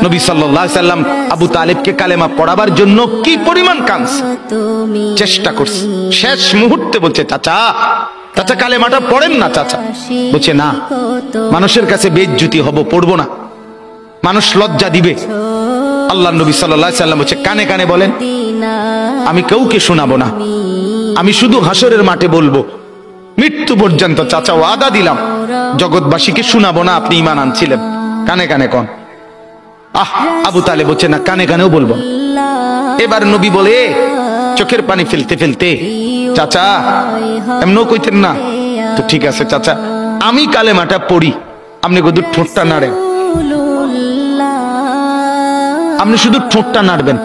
নবী সাল্লাল্লাহু আলাইহি সাল্লাম আবু তালেবকে কালেমা পড়াবার জন্য কি পরিমাণ কাঁদছে, চেষ্টা করছে। শেষ মুহূর্তে বলছে, চাচা চাচা কালেমাটা পড়েন না। চাচা বলছে, না, মানুষের কাছে বেইজ্জতি হব, পড়বো না, মানুষ লজ্জা দিবে। আল্লাহর নবী সাল্লাল্লাহু আলাইহি সাল্লাম বলছে, কানে কানে বলেন, আমি কাউকে শোনাবো না, আমি শুধু হাসরের মাঠে বলবো, মৃত্যু পর্যন্ত চাচা ওয়াদা দিলাম জগৎবাসীকে শোনাবো না আপনি ঈমান আনছিলেন, কানে কানে কোন। আবু তালেব বলছে, না, কানে কানেও বলবো। এবার নবী বলে, চোখের পানি ফেলতে ফেলতে, চাচা এমনও কইতেন না তো, ঠিক আছে চাচা, আমি কালেমাটা পড়ি, আপনি শুধু ঠোঁটটা নাড়েন, আপনি শুধু ঠোঁটটা নাড়বেন,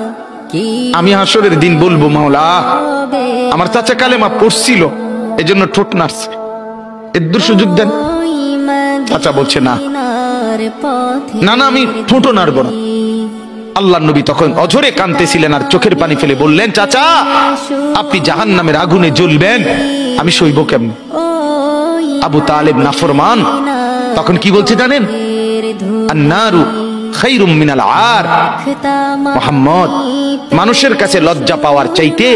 আমি হাসরের দিন বলবো, মাওলা আমার চাচা কালেমা পড়ছিল এজন্য ঠোঁট নাড়ছে, এর সুযোগ দেন। চাচা বলছে, না না না, আমি ঠোঁটও নাড়বো না। আল্লাহর নবী তখন অঝরে কাঁদতেছিলেন আর চোখের পানি ফেলে বললেন, চাচা আপনি জাহান্নামের আগুনে জ্বলবেন, আমি সইব কেমন? আবু তালেব নাফরমান তখন কি বলছে জানেন? আন্নারু খায়রুম মিনাল আর। মুহাম্মদ, মানুষের কাছে লজ্জা পাওয়ার চাইতে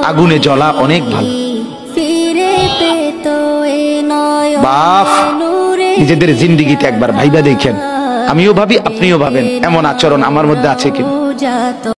আগুনে জ্বলা অনেক ভালো। বাপ, নিজেদের জিন্দেগিতে একবার ভাইবা দেখেন, আমিও ভাবি আপনিও ভাবেন, এমন আচরণ আমার মধ্যে আছে কিনা।